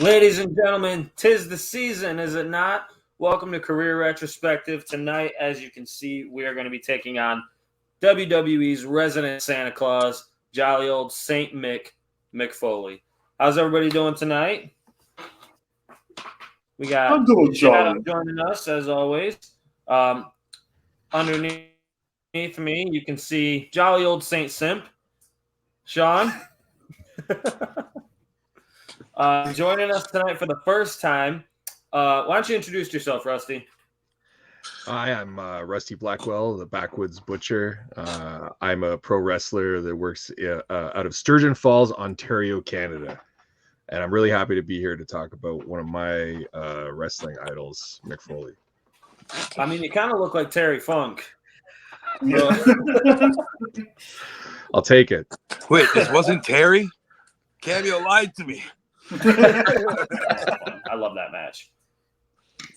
Ladies and gentlemen, 'tis the season, is it not? Welcome to Career Retrospective. Tonight, as you can see, we are going to be taking on WWE's resident Santa Claus, jolly old Saint Mick Foley. How's everybody doing tonight? We got Shadow joining us, as always. Underneath me, you can see jolly old Saint Simp, Sean. Joining us tonight for the first time. Why don't you introduce yourself, Rusty? Hi, I'm Rusty Blackwell, the Backwoods Butcher. I'm a pro wrestler that works out of Sturgeon Falls, Ontario, Canada. And I'm really happy to be here to talk about one of my wrestling idols, Mick Foley. I mean, you kind of look like Terry Funk. I'll take it. Wait, this wasn't Terry? Cameo lied to me. I love that match.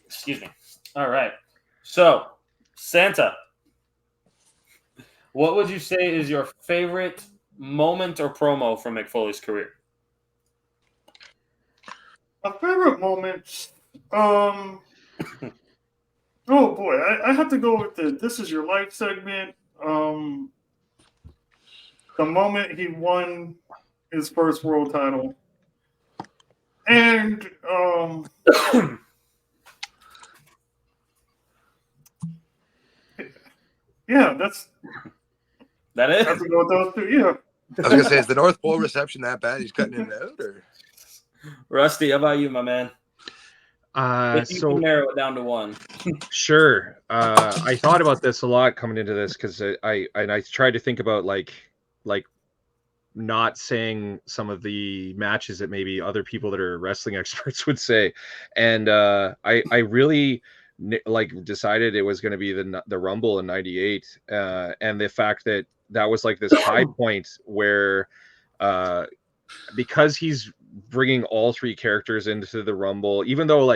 Excuse me. All right. So, Santa, what would you say is your favorite moment or promo from Mick Foley's career? My favorite moment, oh boy, I have to go with the "This Is Your Life" segment. The moment he won his first world title, and yeah, that's that. Is I have to go with those two. Yeah, I was gonna say, is the North Pole reception that bad? He's cutting in and out, or Rusty? How about you, my man? If you can narrow it down to one. Sure. I thought about this a lot coming into this because I tried to think about like not saying some of the matches that maybe other people that are wrestling experts would say, and I really decided it was going to be the Rumble in '98, and the fact that was like this high point where because he's bringing all three characters into the Rumble, even though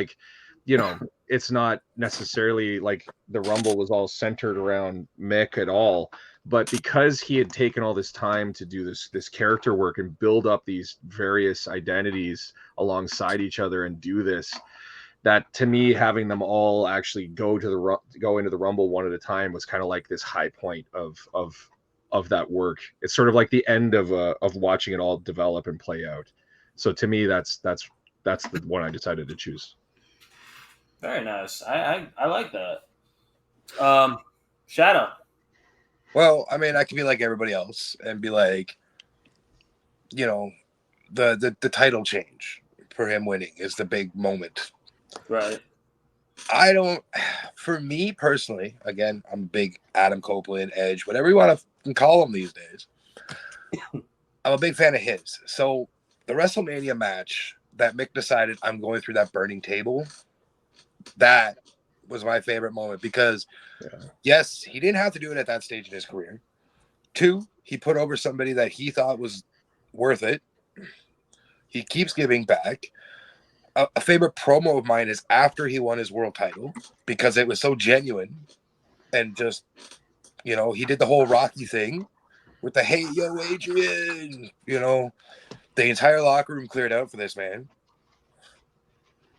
it's not necessarily like the Rumble was all centered around Mick at all, but because he had taken all this time to do this character work and build up these various identities alongside each other and do this, that to me, having them all actually go into the Rumble one at a time was kind of like this high point of that work. It's sort of like the end of watching it all develop and play out. So to me, that's the one I decided to choose. Very nice. I like that. Shadow. Well, I mean, I could be like everybody else and be like, the title change for him winning is the big moment. Right. For me personally, again, I'm a big Adam Copeland, Edge, whatever you want to call him these days. I'm a big fan of his. So the WrestleMania match that Mick decided I'm going through that burning table, that was my favorite moment because, yes, he didn't have to do it at that stage in his career. 2, he put over somebody that he thought was worth it. He keeps giving back. A favorite promo of mine is after he won his world title because it was so genuine and just, he did the whole Rocky thing with the "Hey, yo, Adrian," the entire locker room cleared out for this man.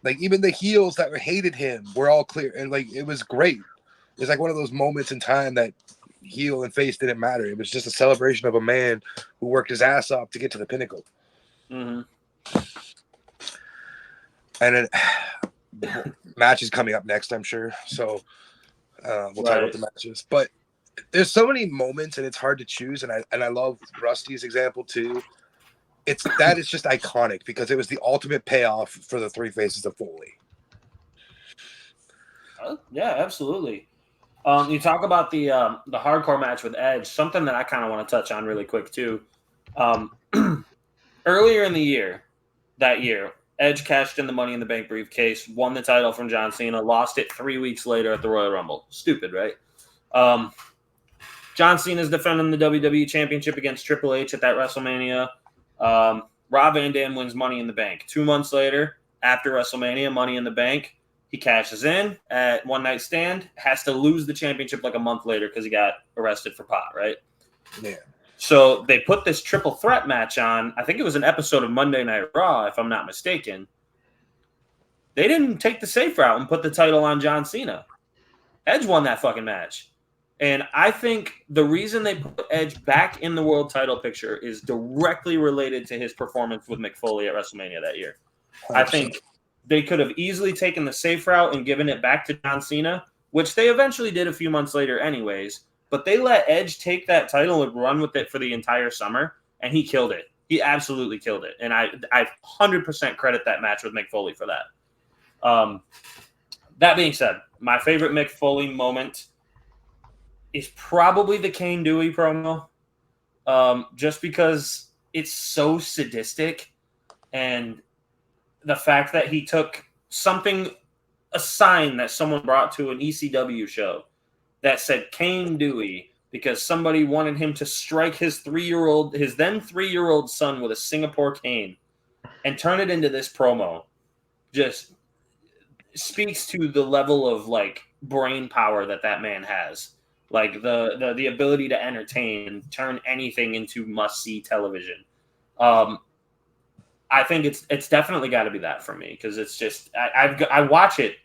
Like, even the heels that hated him were all clear. And, it was great. It's like one of those moments in time that heel and face didn't matter. It was just a celebration of a man who worked his ass off to get to the pinnacle. Mm-hmm. And then match is coming up next, I'm sure. So we'll talk about the matches. But there's so many moments, and it's hard to choose. And I love Rusty's example, too. That is just iconic because it was the ultimate payoff for the three faces of Foley. Yeah, absolutely. You talk about the hardcore match with Edge, something that I kind of want to touch on really quick too. Earlier in the year, Edge cashed in the Money in the Bank briefcase, won the title from John Cena, lost it 3 weeks later at the Royal Rumble. Stupid, right? John Cena's defending the WWE Championship against Triple H at that WrestleMania. Rob Van Dam wins Money in the Bank. 2 months later, after WrestleMania, Money in the Bank, he cashes in at One Night Stand, has to lose the championship like a month later because he got arrested for pot, right? Yeah. So they put this triple threat match on. I think it was an episode of Monday Night Raw, if I'm not mistaken. They didn't take the safe route and put the title on John Cena. Edge won that fucking match. And I think the reason they put Edge back in the world title picture is directly related to his performance with Mick Foley at WrestleMania that year. 100%. I think they could have easily taken the safe route and given it back to John Cena, which they eventually did a few months later anyways. But they let Edge take that title and run with it for the entire summer, and he killed it. He absolutely killed it. And I 100% credit that match with Mick Foley for that. That being said, my favorite Mick Foley moment is probably the Kane Dewey promo, just because it's so sadistic, and the fact that he took a sign that someone brought to an ECW show that said Kane Dewey because somebody wanted him to strike his then 3-year-old son with a Singapore cane and turn it into this promo, just speaks to the level of like brain power that man has. Like the ability to entertain and turn anything into must-see television. I think it's definitely got to be that for me, because it's just I watch it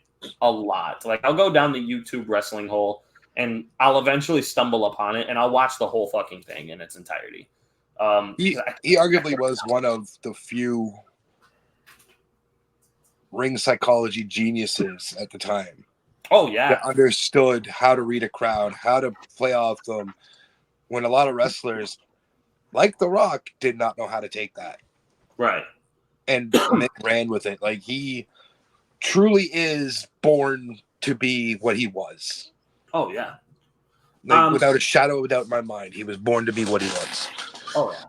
a lot. Like I'll go down the YouTube wrestling hole and I'll eventually stumble upon it and I'll watch the whole fucking thing in its entirety. He arguably was one of the few ring psychology geniuses at the time. Oh yeah, that understood how to read a crowd, how to play off them, when a lot of wrestlers, like The Rock, did not know how to take that. Right. And Mick ran with it. Like, he truly is born to be what he was. Oh yeah. Like, without a shadow of a doubt in my mind, he was born to be what he was. Oh yeah.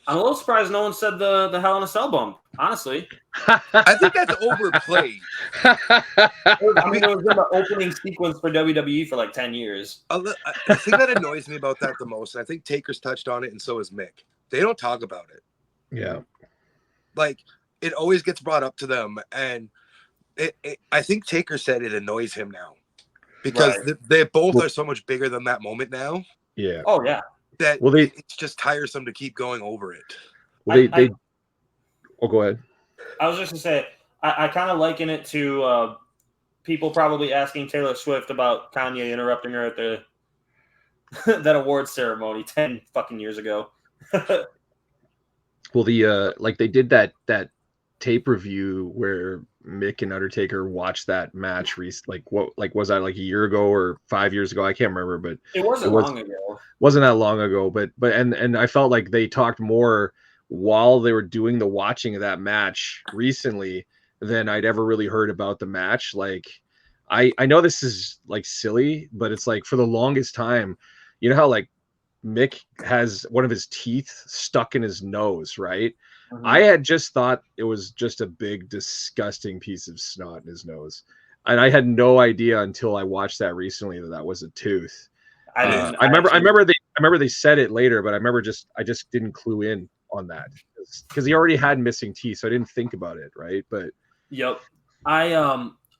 I'm a little surprised no one said the Hell in a Cell bump, honestly. I think that's overplayed. I mean, it was in the opening sequence for WWE for like 10 years. The thing that annoys me about that the most, and I think Taker's touched on it, and so is Mick, they don't talk about it. Yeah. Like, it always gets brought up to them, and I think Taker said it annoys him now. Because they both are so much bigger than that moment now. Yeah. Oh, yeah. That it's just tiresome to keep going over it. Well, go ahead. I was just going to say, I kind of liken it to people probably asking Taylor Swift about Kanye interrupting her at that awards ceremony 10 fucking years ago. Well, they did that tape review where Mick and Undertaker watched that match was that like a year ago or 5 years ago? I can't remember, but it wasn't long ago. Wasn't that long ago, but I felt like they talked more while they were doing the watching of that match recently than I'd ever really heard about the match. Like, I know this is like silly, but it's like for the longest time, you know how like Mick has one of his teeth stuck in his nose, right? Mm-hmm. I had just thought it was just a big, disgusting piece of snot in his nose. And I had no idea until I watched that recently that was a tooth. I remember they said it later, but I just didn't clue in on that because he already had missing teeth, so I didn't think about it, right? But yep, I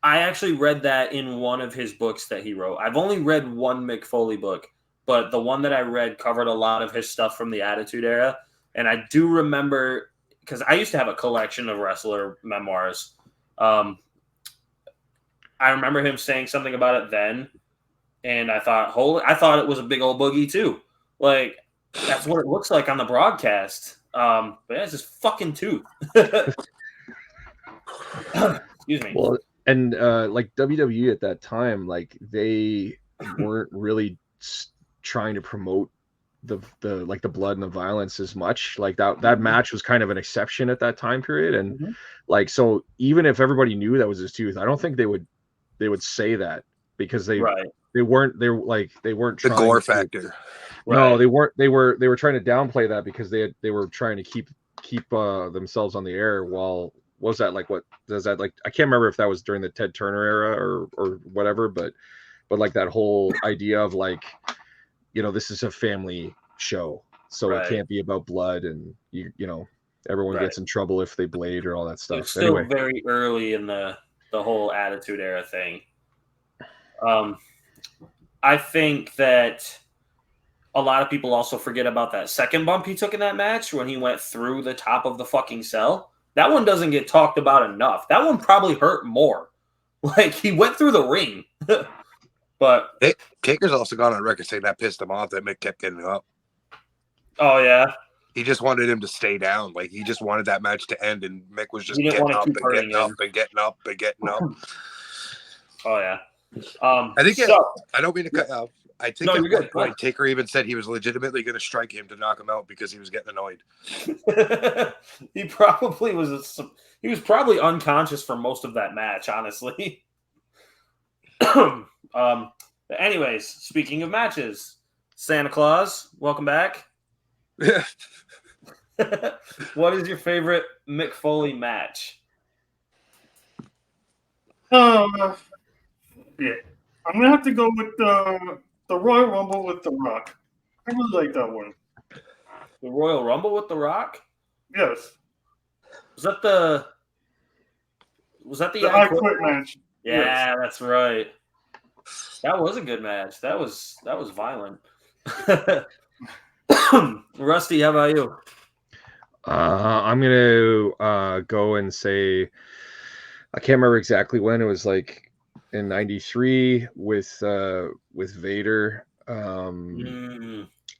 actually read that in one of his books that he wrote. I've only read one Mick Foley book, but the one that I read covered a lot of his stuff from the Attitude Era, and I do remember because I used to have a collection of wrestler memoirs. I remember him saying something about it then. And I thought it was a big old boogie too. Like, that's what it looks like on the broadcast. But yeah, it's just fucking tooth. Excuse me. Well, and like WWE at that time, like they weren't really trying to promote the blood and the violence as much. Like that match was kind of an exception at that time period. And like, so even if everybody knew that was his tooth, I don't think they would say that because they weren't trying the gore factor. No, they weren't. They were trying to downplay that because they were trying to keep themselves on the air. While what was that like? What does that like? I can't remember if that was during the Ted Turner era or whatever. But like that whole idea of like, you know, this is a family show, so it can't be about blood and you know everyone gets in trouble if they blade or all that stuff. It's still very early in the whole Attitude Era thing. I think that a lot of people also forget about that second bump he took in that match when he went through the top of the fucking cell. That one doesn't get talked about enough. That one probably hurt more. Like, he went through the ring. But Taker's also gone on record saying that pissed him off that Mick kept getting up. oh yeah, He just wanted him to stay down. Like, he just wanted that match to end, and Mick was just He didn't getting wanna up keep and hurting getting up him. and getting up and getting up. oh yeah. I think so, I don't mean to cut out. I think No, at you're one good. point Taker even said he was legitimately going to strike him to knock him out because he was getting annoyed. he probably was. He was probably unconscious for most of that match, honestly. Anyways, speaking of matches, Santa Claus, welcome back. What is your favorite Mick Foley match? Yeah, I'm gonna have to go with the Royal Rumble with The Rock. I really like that one. The Royal Rumble with The Rock? Yes, Was that the the I Quit match. Yeah, Yes. that's right. That was a good match. That was violent. Rusty, how about you? I'm gonna go and say I can't remember exactly when. It was like in '93 with Vader.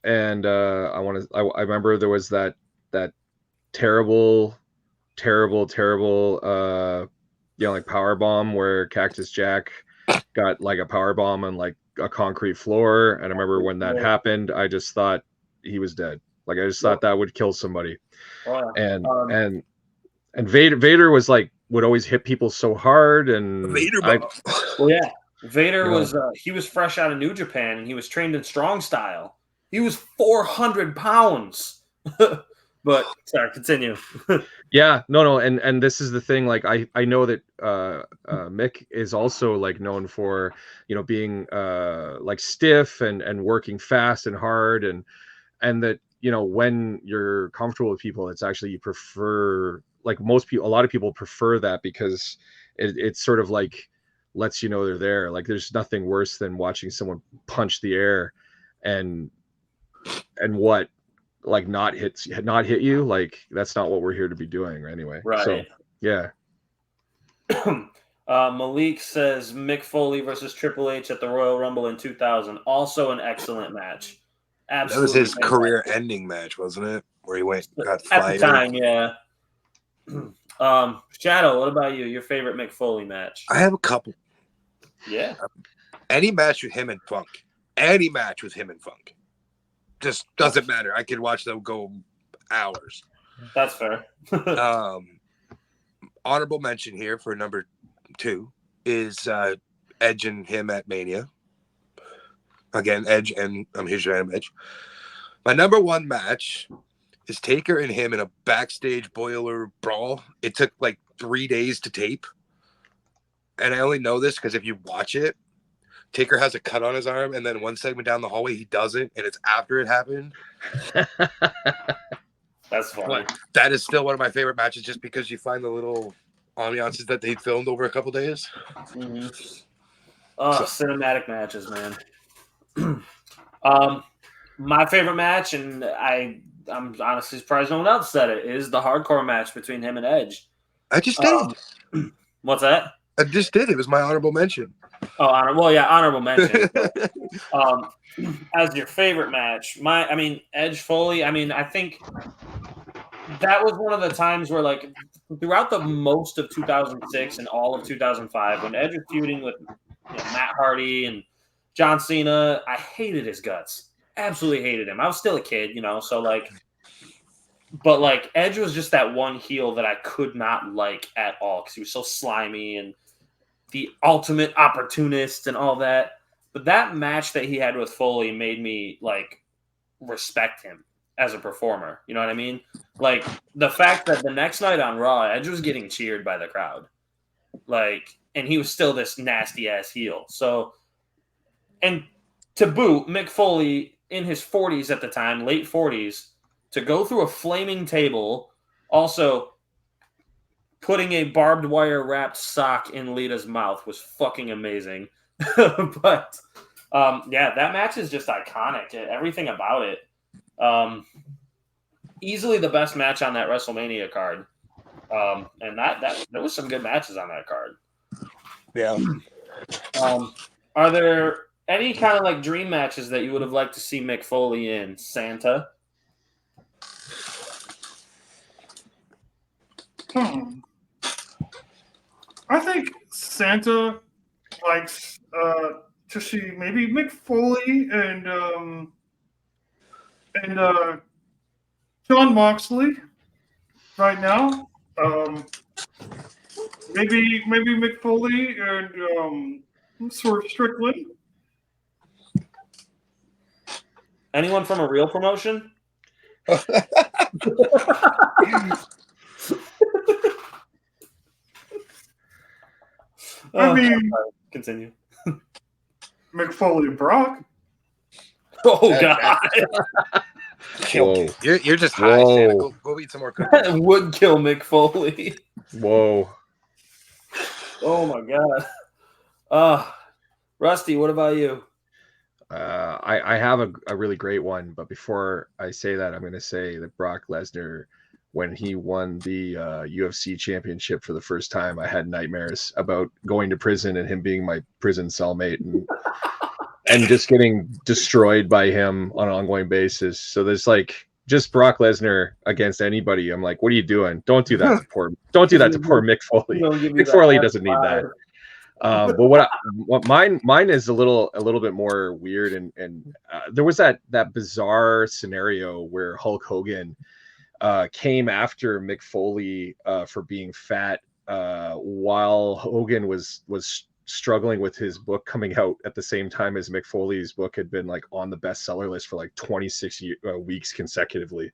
And I remember there was that terrible like power bomb where Cactus Jack got like a power bomb on like a concrete floor. And I remember when that happened, I just thought he was dead. Like I just thought that would kill somebody. Oh, yeah. And Vader was like would always hit people so hard, and Vader was he was fresh out of New Japan and he was trained in strong style. He was 400 pounds. But sorry, continue. Yeah, no, and this is the thing. Like I know that Mick is also like known for being like stiff and working fast and hard, and that when you're comfortable with people, it's actually you prefer, like most people, a lot of people prefer that because it's sort of like lets you know they're there. Like there's nothing worse than watching someone punch the air and what like not hit you. Like that's not what we're here to be doing anyway. Right. So yeah. Malik says Mick Foley versus Triple H at the Royal Rumble in 2000. Also an excellent match. Absolutely. That was his career-ending match, wasn't it? Where he got at fired. the time, yeah. Shadow, what about you? Your favorite Mick Foley match? I have a couple. Yeah. Any match with him and Funk. Any match with him and Funk. Just doesn't matter. I could watch them go hours. That's fair. Honorable mention here for number 2 is Edge and him at Mania. Again, Edge and his random Edge. My number 1 match is Taker and him in a backstage boiler brawl. It took like 3 days to tape. And I only know this because if you watch it, Taker has a cut on his arm, and then one segment down the hallway he doesn't, and it's after it happened. That's funny. But that is still one of my favorite matches, just because you find the little ambiances that they filmed over a couple days. Mm-hmm. Cinematic matches, man. My favorite match, and I'm honestly surprised no one else said it, is the hardcore match between him and Edge. I just did. What's that? I just did. It was my honorable mention. Oh, honorable mention. As your favorite match, Edge Foley. I think that was one of the times where, like, throughout the most of 2006 and all of 2005, when Edge was feuding with Matt Hardy and John Cena, I hated his guts. Absolutely hated him. I was still a kid, so like, but like Edge was just that one heel that I could not like at all because he was so slimy and the ultimate opportunist and all that. But that match that he had with Foley made me like respect him as a performer. You know what I mean? Like the fact that the next night on Raw, Edge was getting cheered by the crowd. Like, and he was still this nasty ass heel. So, and to boot, Mick Foley in his 40s at the time, late 40s, to go through a flaming table, also putting a barbed wire wrapped sock in Lita's mouth was fucking amazing. But that match is just iconic. Everything about it. Easily the best match on that WrestleMania card. And that there was some good matches on that card. Yeah. Are there any kind of like dream matches that you would have liked to see Mick Foley in? Santa? I think Santa likes to see maybe Mick Foley and John Moxley right now. Maybe Mick Foley and sort of Strickland. Anyone from a real promotion? I mean, continue. Mick Foley and Brock. Oh God! Whoa. You're just high, Santa. Go eat some more cookies. Would kill Mick Foley. Whoa. Oh my God. Rusty, what about you? I have a really great one, but before I say that, I'm going to say that Brock Lesnar, when he won the UFC championship for the first time, I had nightmares about going to prison and him being my prison cellmate and just getting destroyed by him on an ongoing basis. So there's like just Brock Lesnar against anybody. I'm like, what are you doing? Don't do that to poor Mick Foley. Mick Foley doesn't need that. But what mine is a little bit more weird, and there was that bizarre scenario where Hulk Hogan came after Mick Foley for being fat while Hogan was struggling with his book coming out at the same time as Mick Foley's book had been like on the bestseller list for like 26 weeks consecutively,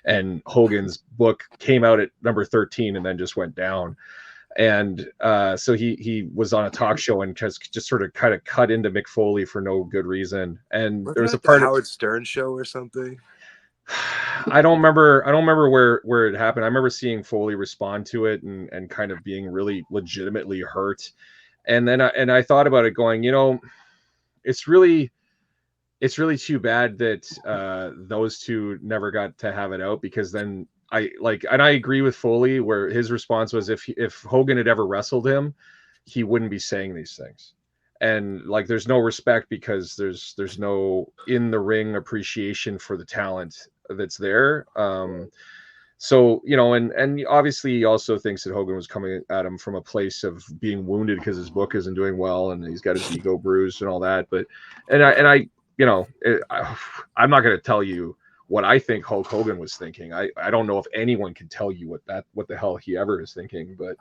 and Hogan's book came out at number 13 and then just went down. And so he was on a talk show and just sort of kind of cut into Mick Foley for no good reason. And there was a part of Howard Stern show or something. I don't remember where it happened. I remember seeing Foley respond to it and kind of being really legitimately hurt. And then I thought about it going, it's really too bad that those two never got to have it out, because then I agree with Foley where his response was if Hogan had ever wrestled him, he wouldn't be saying these things. And like, there's no respect because there's no in the ring appreciation for the talent that's there. So, and obviously he also thinks that Hogan was coming at him from a place of being wounded because his book isn't doing well and he's got his ego bruised and all that. But, I'm not going to tell you what I think Hulk Hogan was thinking. I don't know if anyone can tell you what the hell he ever is thinking, but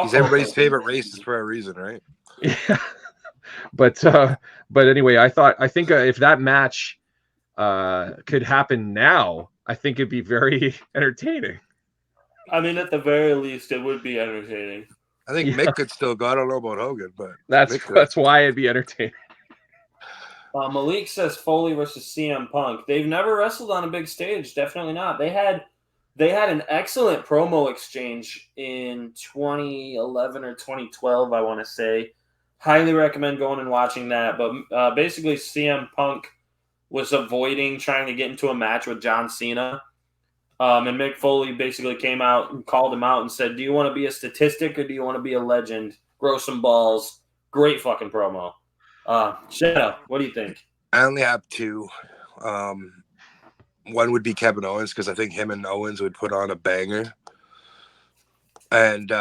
he's everybody's favorite racist for a reason, right? Yeah. But anyway, I think if that match could happen now, I think it'd be very entertaining. I mean, at the very least, it would be entertaining. I think Mick could still go. I don't know about Hogan, but that's why it'd be entertaining. Malik says Foley versus CM Punk. They've never wrestled on a big stage. Definitely not. They had an excellent promo exchange in 2011 or 2012, I want to say. Highly recommend going and watching that. But basically, CM Punk was avoiding trying to get into a match with John Cena. And Mick Foley basically came out and called him out and said, do you want to be a statistic or do you want to be a legend? Grow some balls. Great fucking promo. Shut up. What do you think? I only have two. One would be Kevin Owens, because I think him and Owens would put on a banger. And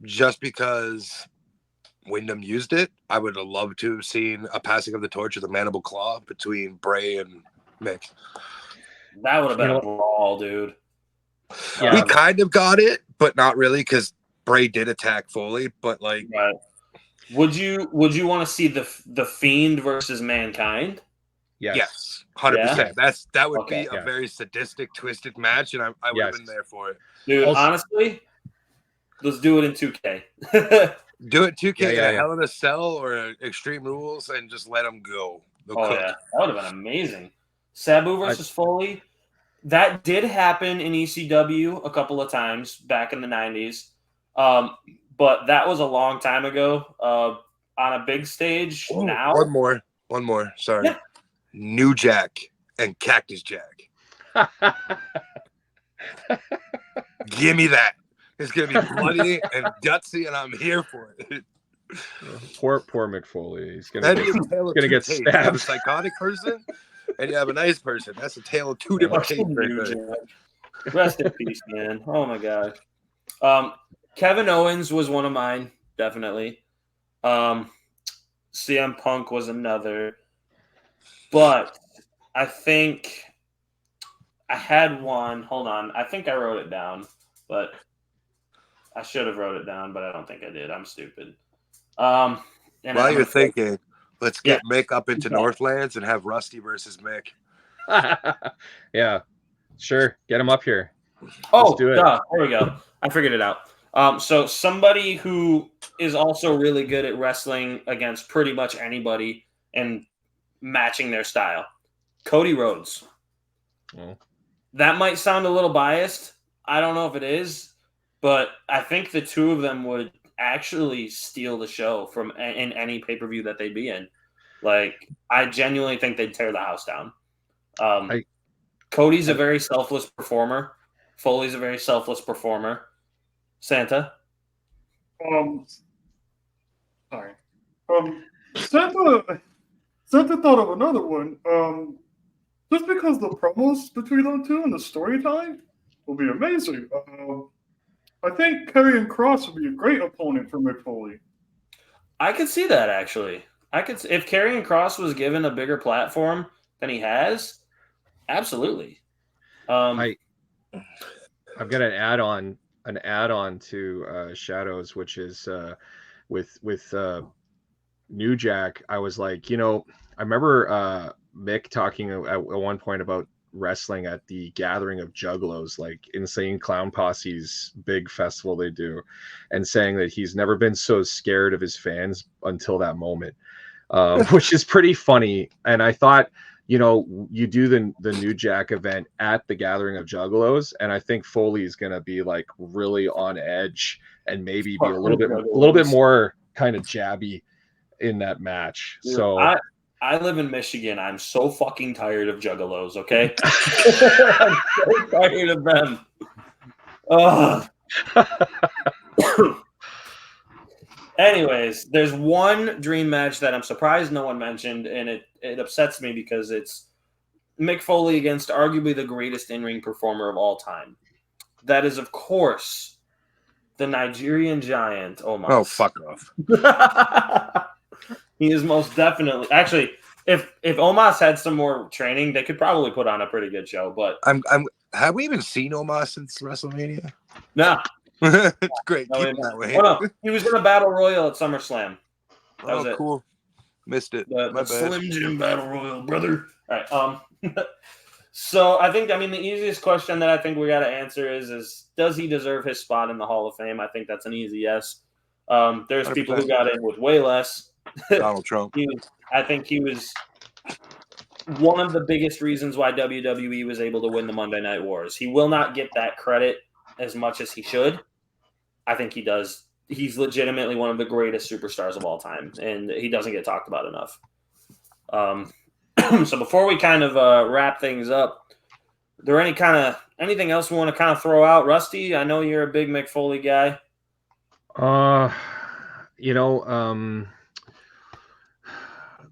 just because Wyndham used it, I would have loved to have seen a passing of the torch of the Mandible Claw between Bray and Mick. That would have been a brawl, dude. Yeah. We kind of got it, but not really, because Bray did attack Foley. But like, right. Would you want to see the Fiend versus Mankind? Yes, 100%. Yeah? That would be a very sadistic, twisted match, and I would have been there for it. Dude, honestly, let's do it in 2K. Do it 2K in a Hell in a Cell or Extreme Rules, and just let them go. Yeah, that would have been amazing. Sabu versus Foley. That did happen in ECW a couple of times back in the 90s. But that was a long time ago. On a big stage now. One more. Sorry. Yeah. New Jack and Cactus Jack. Give me that. It's gonna be bloody and gutsy, and I'm here for it. Poor Mick Foley. He's That'd gonna be a tale of gonna two get tapes. You have a stabbed. psychotic person, and you have a nice person. That's a tale of two different tapes right there. Rest in peace, man. Oh my god. Kevin Owens was one of mine, definitely. CM Punk was another. But I think I had one. Hold on. I think I wrote it down, but I should have wrote it down, but I don't think I did. I'm stupid. And While you're thinking, let's get Mick up into Northlands and have Rusty versus Mick. Yeah, sure. Get him up here. Oh, there we go. I figured it out. So somebody who is also really good at wrestling against pretty much anybody and matching their style, Cody Rhodes. Oh. That might sound a little biased. I don't know if it is, but I think the two of them would actually steal the show from in any pay-per-view that they'd be in. Like, I genuinely think they'd tear the house down. Cody's a very selfless performer. Foley's a very selfless performer. Santa? Sorry. Santa thought of another one. Just because the promos between those two and the storytelling will be amazing. I think Karrion Kross would be a great opponent for Mick Foley. I could see that, actually. If Karrion Kross was given a bigger platform than he has, absolutely. I've got an add-on to Shadows, which is with New Jack. I was like, I remember Mick talking at one point about wrestling at the Gathering of Juggalos, like Insane Clown Posse's big festival they do, and saying that he's never been so scared of his fans until that moment, which is pretty funny. And I thought, you do the New Jack event at the Gathering of Juggalos, and I think Foley is going to be like really on edge and maybe be a little bit more kind of jabby in that match. Dude, so I live in Michigan. I'm so fucking tired of Juggalos, okay? I'm so tired of them. Anyways, there's one dream match that I'm surprised no one mentioned, and it upsets me because it's Mick Foley against arguably the greatest in-ring performer of all time. That is, of course, the Nigerian Giant, Omos. Oh, fuck off. He is most definitely. Actually, if Omos had some more training, they could probably put on a pretty good show. But have we even seen Omos since WrestleMania? No. It's great. Keep it that way. Oh, no. He was in a battle royal at SummerSlam. That was it. Cool. Missed it. The Slim Jim battle royal, brother. All right. So the easiest question that I think we got to answer is does he deserve his spot in the Hall of Fame? I think that's an easy yes. There's 100%. People who got in with way less. Donald Trump. I think he was one of the biggest reasons why WWE was able to win the Monday Night Wars. He will not get that credit as much as he should. I think he does. He's legitimately one of the greatest superstars of all time, and he doesn't get talked about enough. So before we kind of wrap things up, is there anything else we want to kind of throw out? Rusty, I know you're a big Mick Foley guy.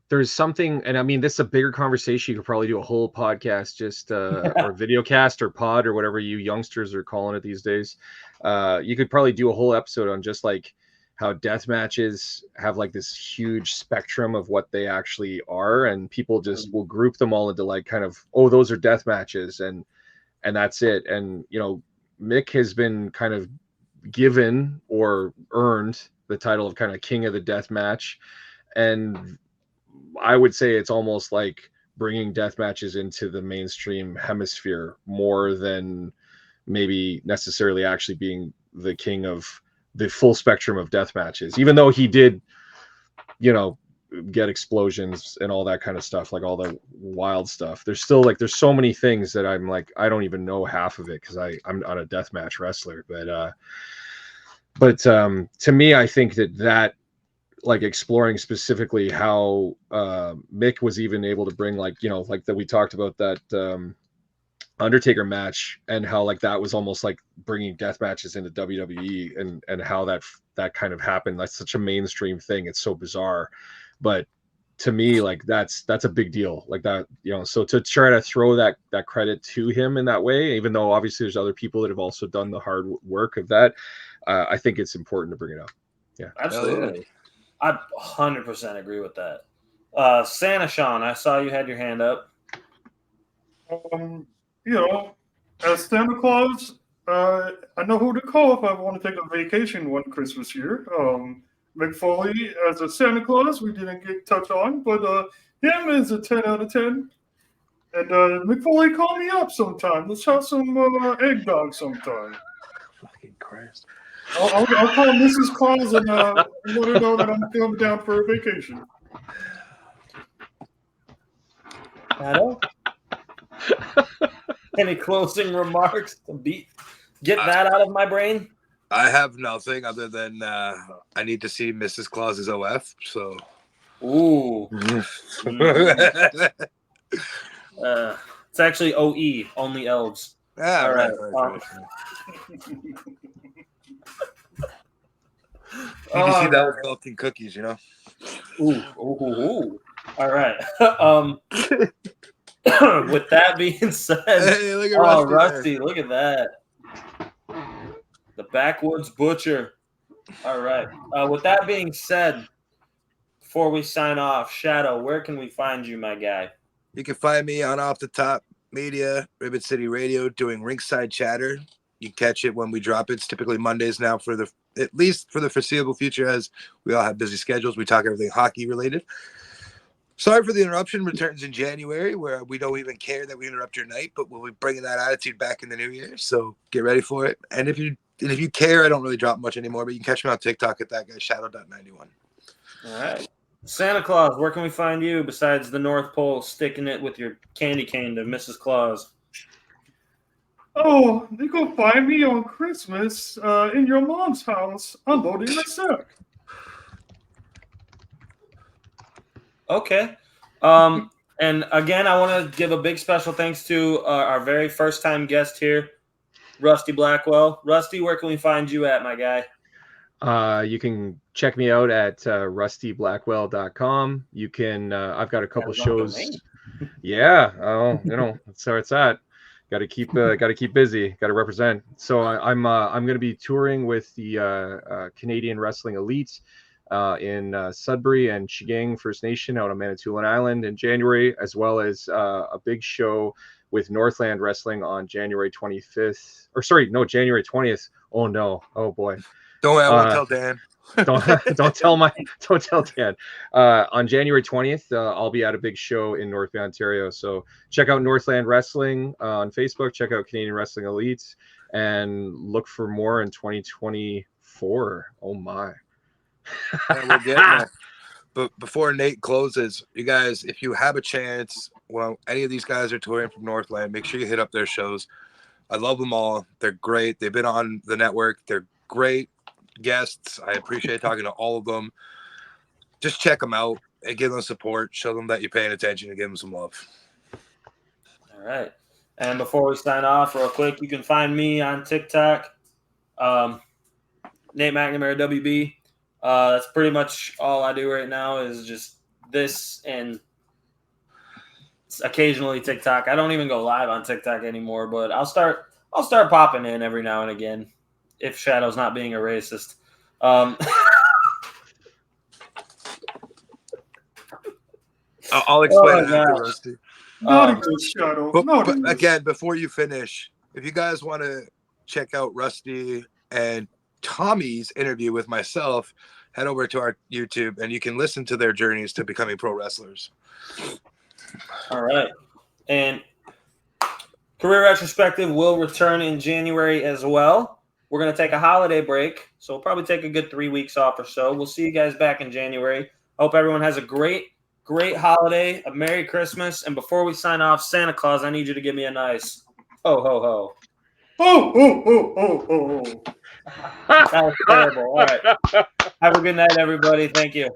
There's something, and this is a bigger conversation. You could probably do a whole podcast, just or video cast or pod or whatever you youngsters are calling it these days. You could probably do a whole episode on just like how death matches have like this huge spectrum of what they actually are, and people just will group them all into like kind of, oh, those are death matches, and that's it. And Mick has been kind of given or earned the title of kind of king of the death match, and I would say it's almost like bringing death matches into the mainstream hemisphere more than maybe necessarily actually being the king of the full spectrum of death matches, even though he did, get explosions and all that kind of stuff, like all the wild stuff. There's still there's so many things that I'm like, I don't even know half of it because I'm not a deathmatch wrestler. But to me, I think that like exploring specifically how Mick was even able to bring like that we talked about that Undertaker match, and how like that was almost like bringing death matches into WWE, and how that kind of happened. That's such a mainstream thing. It's so bizarre, but to me, like that's a big deal, like that, you know. So to try to throw that credit to him in that way, even though obviously there's other people that have also done the hard work of that, I think it's important to bring it up. Yeah, absolutely. I 100% agree with that. Santa Sean, I saw you had your hand up. You know, as Santa Claus, I know who to call if I want to take a vacation one Christmas year. Mick Foley as a Santa Claus, we didn't get touched on, but him is a 10 out of 10. And Mick Foley, call me up sometime. Let's have some eggnog sometime. Fucking Christ. I'll call Mrs. Claus and let her know that I'm coming down for a vacation. Shadow? Any closing remarks to get that out of my brain? I have nothing other than I need to see Mrs. Claus's OF. So, ooh, it's actually OE, only elves. Yeah, all right. Right. You can see that with milk and cookies, you know. Ooh. All right. With that being said, hey, look at Rusty, look at that. The Backwoods Butcher. All right. With that being said, before we sign off, Shadow, where can we find you, my guy? You can find me on Off the Top Media, Ribbon City Radio, doing Ringside Chatter. You catch it when we drop it. It's typically Mondays now at least for the foreseeable future, as we all have busy schedules. We talk everything hockey related. Sorry for the interruption. Returns in January, where we don't even care that we interrupt your night, but we'll be bringing that attitude back in the new year. So get ready for it. And if you care, I don't really drop much anymore, but you can catch me on TikTok at that guy Shadow.91. All right. Santa Claus, where can we find you besides the North Pole sticking it with your candy cane to Mrs. Claus? Oh, you can find me on Christmas in your mom's house unloading the sack. Okay. And again, I want to give a big special thanks to our very first time guest here, Rusty Blackwell. Rusty, where can we find you at, my guy? You can check me out at rustyblackwell.com. You can I've got a couple shows. Yeah, that's where it's at. Got to keep busy. Got to represent. So I'm going to be touring with the Canadian Wrestling Elite in Sudbury and Chigang First Nation out on Manitoulin Island in January, as well as a big show with Northland Wrestling on January 25th. January 20th. Oh no! Oh boy! Don't tell Dan. don't tell Dan. On January 20th, I'll be at a big show in North Bay, Ontario. So check out Northland Wrestling on Facebook. Check out Canadian Wrestling Elites, and look for more in 2024. Oh my! Yeah, we're getting there. But before Nate closes, you guys, if you have a chance, well, any of these guys are touring from Northland, make sure you hit up their shows. I love them all. They're great. They've been on the network. They're great guests. I appreciate talking to all of them. Just check them out and give them support. Show them that you're paying attention and give them some love. All right. And before we sign off, real quick, you can find me on TikTok, Nate McNamara WB. That's pretty much all I do right now is just this and occasionally TikTok. I don't even go live on TikTok anymore, but I'll start popping in every now and again if Shadow's not being a racist. I'll explain it after, Rusty. Shadow. But again, before you finish, if you guys want to check out Rusty and Tommy's interview with myself, head over to our YouTube and you can listen to their journeys to becoming pro wrestlers. All right. And Career Retrospective will return in January as well. We're going to take a holiday break, so we'll probably take a good 3 weeks off or so. We'll see you guys back in January. Hope everyone has a great holiday, a Merry Christmas. And before we sign off, Santa Claus, I need you to give me a nice ho, ho, ho. Ho, ho, ho, ho, ho, ho. That was terrible. All right. Have a good night, everybody. Thank you.